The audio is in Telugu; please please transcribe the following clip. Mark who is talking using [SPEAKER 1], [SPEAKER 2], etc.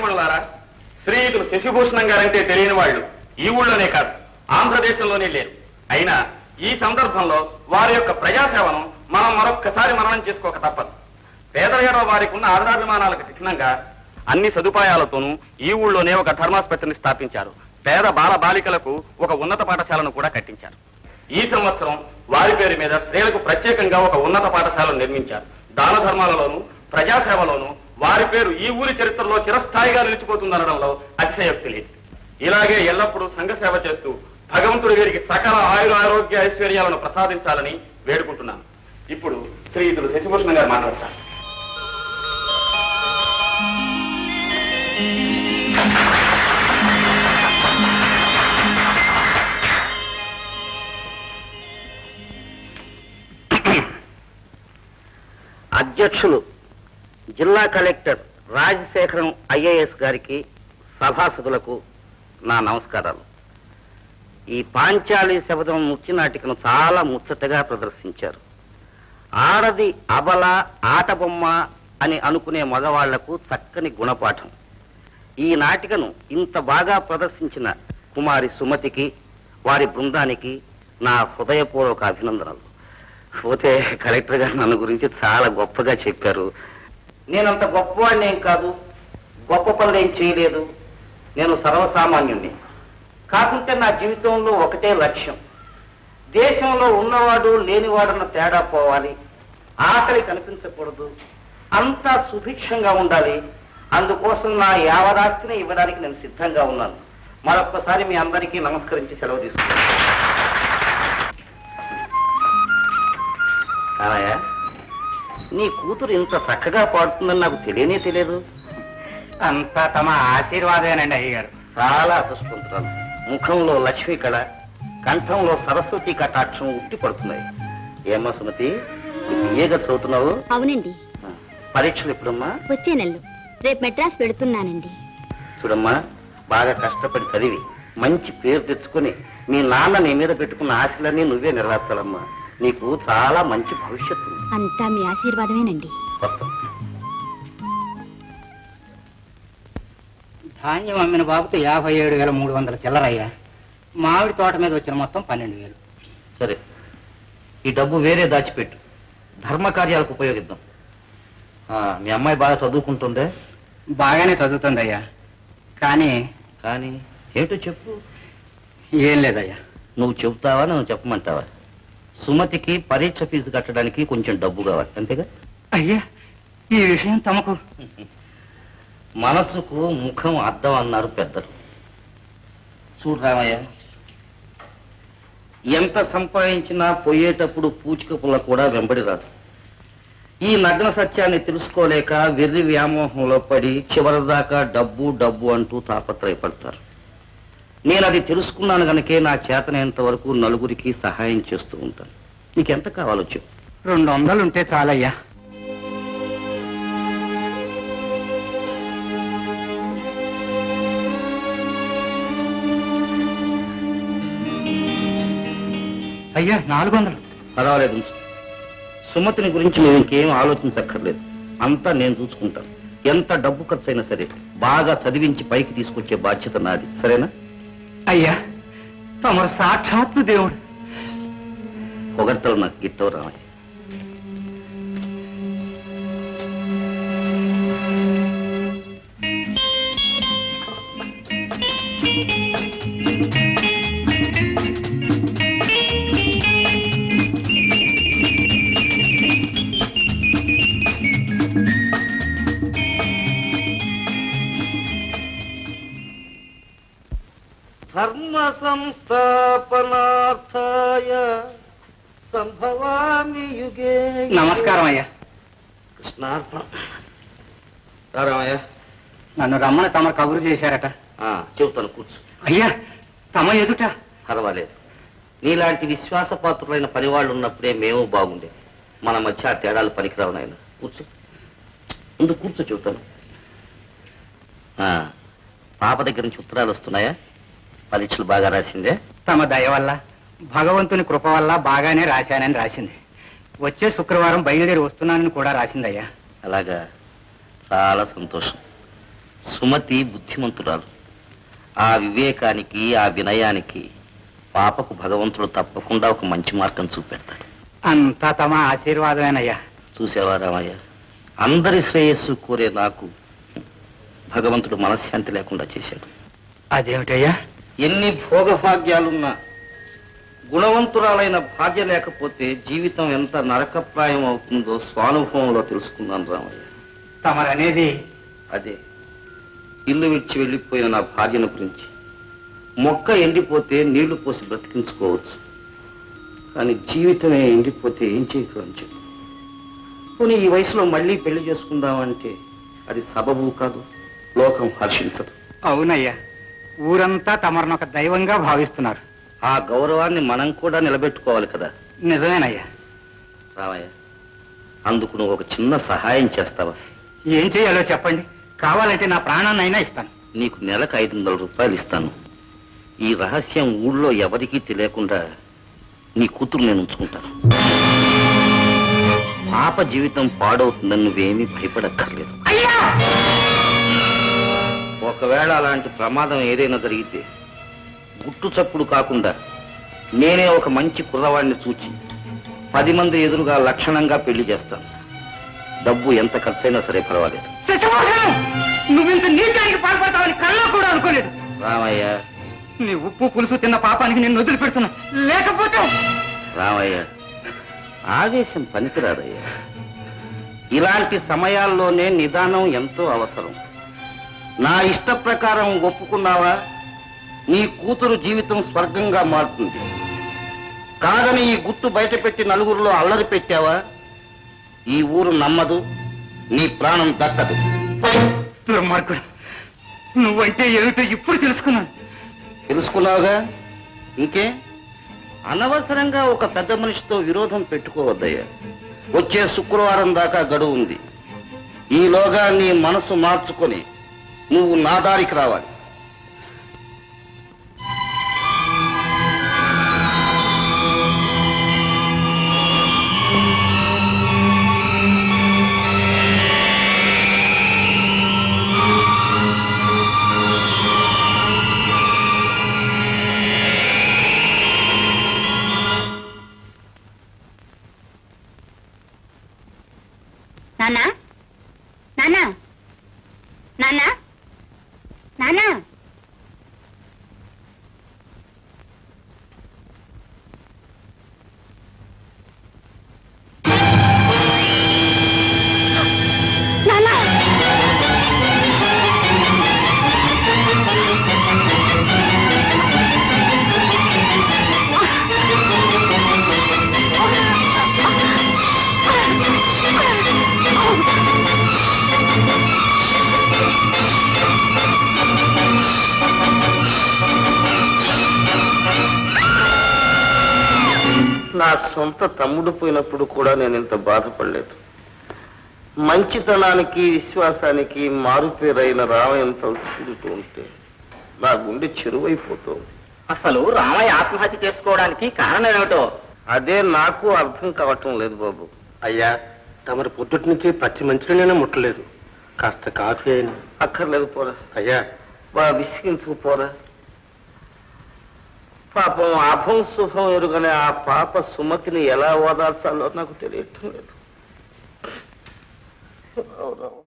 [SPEAKER 1] నారీమణులారా, శ్రీయుతులు శశిభూషణం గారంటే తెలియని వాళ్ళు ఈ ఊళ్ళోనే కాదు, ఆంధ్రదేశంలోనే లేరు. అయినా ఈ సందర్భంలో వారి యొక్క ప్రజాసేవను మనం మరొక్కసారి మననం చేసుకోక తప్పదు. పేదరికలో వారికి ఉన్న ఆదరాభిమానాలకు చిహ్నంగా అన్ని సదుపాయాలతోనూ ఈ ఊళ్ళోనే ఒక ధర్మాసుపత్రిని స్థాపించారు. పేద బాల బాలికలకు ఒక ఉన్నత పాఠశాలను కూడా కట్టించారు. ఈ సంవత్సరం వారి పేరు మీద స్త్రీలకు ప్రత్యేకంగా ఒక ఉన్నత పాఠశాలను నిర్మించారు. దాన ధర్మాలలోనూ ప్రజాసేవలోనూ వారి పేరు ఈ ఊరి చరిత్రలో చిరస్థాయిగా నిలిచిపోతుందనడంలో అతిశయోక్తి లేదు. ఇలాగే ఎల్లప్పుడూ సంఘ సేవ చేస్తూ భగవంతుడి వీరికి సకల ఆయురారోగ్య ఐశ్వర్యాలను ప్రసాదించాలని వేడుకుంటున్నాను. ఇప్పుడు శ్రీయుతులు శశిభూషణం గారు మాట్లాడతారు.
[SPEAKER 2] అధ్యక్షులు జిల్లా కలెక్టర్ రాజశేఖరం ఐఏఎస్ గారికి, సభాసదులకు నా నమస్కారాలు. ఈ పాంచాలి శబదం ముఖ్య నాటికను చాలా ముచ్చటగా ప్రదర్శించారు. ఆడది అబల ఆటబొమ్మ అని అనుకునే మగవాళ్లకు చక్కని గుణపాఠం. ఈ నాటికను ఇంత బాగా ప్రదర్శించిన కుమారి సుమతికి, వారి బృందానికి నా హృదయపూర్వక అభినందనలు. పోతే కలెక్టర్ గారు నన్ను గురించి చాలా గొప్పగా చెప్పారు. నేనంత గొప్పవాడిని ఏం కాదు, గొప్ప పనులు ఏం చేయలేదు, నేను సర్వసామాన్యుణ్ణి. కాకుంటే నా జీవితంలో ఒకటే లక్ష్యం, దేశంలో ఉన్నవాడు లేనివాడన్న తేడా పోవాలి, ఆకలి కనిపించకూడదు, అంతా సుభిక్షంగా ఉండాలి. అందుకోసం నా యావదాస్తిని ఇవ్వడానికి నేను సిద్ధంగా ఉన్నాను. మరొక్కసారి మీ అందరికీ నమస్కరించి సెలవు తీసుకున్నాను. కానయ్య, నీ కూతురు ఇంత చక్కగా పాడుతుందని నాకు తెలియదు.
[SPEAKER 3] అంతా తమ ఆశీర్వాదేనండి అయ్యగారు.
[SPEAKER 2] చాలా అదృష్టవంతురాలు. ముఖంలో లక్ష్మీ కళ, కంఠంలో సరస్వతి కటాక్షం ఉట్టి పడుతున్నాయి. ఏమ్మా సుమతి, బిఏగా చదువుతున్నావు?
[SPEAKER 4] అవునండి.
[SPEAKER 2] పరీక్షలు ఎప్పుడమ్మా?
[SPEAKER 4] వచ్చే నెలలో. రేపు మెడ్రాస్ పెడుతున్నానండి.
[SPEAKER 2] చూడమ్మా, బాగా కష్టపడి చదివి మంచి పేరు తెచ్చుకుని మీ నాన్న నీ మీద పెట్టుకున్న ఆశలన్నీ నువ్వే నెరవేర్చాలమ్మా. నీకు చాలా మంచి భవిష్యత్తు.
[SPEAKER 4] అంతా మీ ఆశీర్వాదమేనండి.
[SPEAKER 3] ధాన్యం అమ్మిన బాబుతో 57,300 చిల్లరయ్యా. మామిడి తోట మీద వచ్చిన మొత్తం 12,000.
[SPEAKER 2] సరే, ఈ డబ్బు వేరే దాచిపెట్టు, ధర్మ కార్యాలకు ఉపయోగిద్దాం. మీ అమ్మాయి బాగా చదువుకుంటుందే?
[SPEAKER 3] బాగానే చదువుతుందయ్యా. కానీ
[SPEAKER 2] ఏమిటో చెప్పు.
[SPEAKER 3] ఏం లేదయ్యా.
[SPEAKER 2] నువ్వు చెబుతావా, నువ్వు చెప్పమంటావా? సుమతికి పరీక్ష ఫీజు కట్టడానికి కొంచెం డబ్బు కావాలి, అంతేగా?
[SPEAKER 3] అయ్యా, ఈ విషయం తమకు.
[SPEAKER 2] మనసుకు ముఖం అద్దం అన్నారు పెద్దలు. చూడు రామయ్య, ఎంత సంపాదించినా పోయేటప్పుడు పూచిక పుల్ల కూడా వెంబడి రాదు. ఈ నగ్న సత్యాన్ని తెలుసుకోలేక వెర్రి వ్యామోహంలో పడి చివరిదాకా డబ్బు డబ్బు అంటూ తాపత్రయపడతారు. నేను అది తెలుసుకున్నాను గనకే నా చేతనైనంత వరకు నలుగురికి సహాయం చేస్తూ ఉంటాను. నీకెంత కావాలో చెప్పు.
[SPEAKER 3] 200 ఉంటే చాలయ్యా. అయ్యా, 400.
[SPEAKER 2] పర్వాలేదు, సుమతిని గురించి నేను ఇంకేం ఆలోచించక్కర్లేదు. అంతా నేను చూసుకుంటాను. ఎంత డబ్బు ఖర్చు అయినా సరే బాగా చదివించి పైకి తీసుకొచ్చే బాధ్యత నాది, సరేనా?
[SPEAKER 3] అయ్యా, తమరు సాక్షాత్తు దేవుడు.
[SPEAKER 2] పొగడ్తలు నాకు గిట్టవు రామయ్య. ధర్మ సంస్థాపనార్థాయ సంభవామి యుగే.
[SPEAKER 3] నమస్కారం అయ్యా.
[SPEAKER 2] కృష్ణార్పణ. రామయ్య,
[SPEAKER 3] నన్ను రమ్మని తమరు కబురు చేశారట.
[SPEAKER 2] చెబుతాను, కూర్చో.
[SPEAKER 3] అయ్యా, తమ ఎదుట.
[SPEAKER 2] పర్వాలేదు. నీలాంటి విశ్వాసపాత్రులైన పనివాళ్ళు ఉన్నప్పుడే మేము బాగుండేది. మన మధ్య ఆ తేడాలు పనికిరావు నాయన. కూర్చో, ముందు కూర్చో, చెబుతాను. పాప దగ్గర నుంచి ఉత్తరాలు వస్తున్నాయా? పరీక్షలు బాగా రాసిందే?
[SPEAKER 3] తమ దయ వల్ల, భగవంతుని కృప వల్ల బాగానే రాశానని రాసింది. వచ్చే శుక్రవారం బయలుదేరి వస్తున్నానని కూడా రాసిందయ్యా.
[SPEAKER 2] అలాగా, చాలా సంతోషం. సుమతి బుద్ధిమంతురాలు. ఆ వివేకానికి, ఆ వినయానికి పాపకు భగవంతుడు తప్పకుండా ఒక మంచి మార్గం చూపెడతాడు.
[SPEAKER 3] అంతా తమ ఆశీర్వాదమేనయ్యా.
[SPEAKER 2] చూసావా రామయ్య, అందరి శ్రేయస్సు కోరే నాకు భగవంతుడు మనశ్శాంతి లేకుండా చేశాడు.
[SPEAKER 3] అదేమిటయ్యా?
[SPEAKER 2] ఎన్ని భోగభాగ్యాలున్నా గుణవంతురాలైన భార్య లేకపోతే జీవితం ఎంత నరకప్రాయం అవుతుందో స్వానుభవంలో తెలుసుకున్నాను రామయ్య.
[SPEAKER 3] తమరనేది
[SPEAKER 2] అదే, ఇల్లు విడిచి వెళ్ళిపోయిన నా భార్యను గురించి. మొక్క ఎండిపోతే నీళ్లు పోసి బ్రతికించుకోవచ్చు, కానీ జీవితమే ఎండిపోతే ఏం చేయగలని చెప్పు. పోనీ ఈ వయసులో మళ్ళీ పెళ్లి చేసుకుందామంటే అది సబబు కాదు, లోకం హర్షించదు.
[SPEAKER 3] అవునయ్యా, ఊరంతా తమరిని ఒక దైవంగా భావిస్తున్నారు.
[SPEAKER 2] ఆ గౌరవాన్ని మనం కూడా నిలబెట్టుకోవాలి కదా.
[SPEAKER 3] నిజమేనయ్యా.
[SPEAKER 2] రామయ్య, అందుకు నువ్వు ఒక చిన్న సహాయం చేస్తావా?
[SPEAKER 3] ఏం చేయాలో చెప్పండి, కావాలంటే నా ప్రాణాన్నైనా ఇస్తాను.
[SPEAKER 2] నీకు నెలకు 500 రూపాయలు ఇస్తాను. ఈ రహస్యం ఊళ్ళో ఎవరికీ తెలియకుండా నీ కూతురు నేను ఉంచుకుంటాను. పాప జీవితం పాడవుతుందని నువ్వేమీ భయపడక్కర్లేదు. ఒకవేళ అలాంటి ప్రమాదం ఏదైనా జరిగితే గుట్టు చప్పుడు కాకుండా నేనే ఒక మంచి కుర్రవాడిని చూచి 10 మంది ఎదురుగా లక్షణంగా పెళ్లి చేస్తాను. డబ్బు ఎంత ఖర్చైనా సరే పర్వాలేదు.
[SPEAKER 3] నువ్వింత నీచానికి పాల్పడతావని కళ్ళలో కూడా అనుకోలేదు.
[SPEAKER 2] రామయ్య,
[SPEAKER 3] నీ ఉప్పు పులుసు తిన్న పాపానికి నిన్ను వదిలిపెడుతున్నా. లేకపోతే
[SPEAKER 2] రామయ్య, ఆవేశం పనికిరాదయ్యా. ఇలాంటి సమయాల్లోనే నిదానం ఎంతో అవసరం. నా ఇష్ట ప్రకారం ఒప్పుకున్నావా, నీ కూతురు జీవితం స్వర్గంగా మారుతుంది. కాదని ఈ గుట్టు బయట పెట్టి నలుగురిలో అల్లరి పెట్టావా, ఈ ఊరు నమ్మదు, నీ ప్రాణం దక్కదు.
[SPEAKER 3] దుర్మార్గుడు, నువ్వంటే ఏమిటో ఇప్పుడు తెలుసుకున్నాను.
[SPEAKER 2] తెలుసుకున్నావుగా, ఇంకే అనవసరంగా ఒక పెద్ద మనిషితో విరోధం పెట్టుకోవద్దయ్యా. వచ్చే శుక్రవారం దాకా గడువు ఉంది. ఈలోగా నీ మనసు మార్చుకొని నువ్వు నా దారికి రావాలి.
[SPEAKER 4] నానా, నానా, నానా, నానా.
[SPEAKER 2] నా సొంత తమ్ముడు పోయినప్పుడు కూడా నేను ఇంత బాధపడలేదు. మంచితనానికి, విశ్వాసానికి మారుపేరైన రామయ్యను తలుచుకుంటూ ఉంటే నా గుండె చెరువైపోతుంది.
[SPEAKER 3] అసలు రామయ్య ఆత్మహత్య చేసుకోవడానికి కారణం ఏమిటో
[SPEAKER 2] అదే నాకు అర్థం కావటం లేదు బాబు.
[SPEAKER 1] అయ్యా, తమరు పొద్దుటి నుంచి పచ్చి మంచినీళ్ళైనా ముట్టలేదు. కాస్త కాఫీ అయినా.
[SPEAKER 2] అక్కర్లేదు, పోరా.
[SPEAKER 1] అయ్యా,
[SPEAKER 2] విసిగించుకు పోరా. పాపం అభం శుభం ఎరుగనే ఆ పాప సుమతిని ఎలా ఓదార్చాలో నాకు తెలియటం లేదు.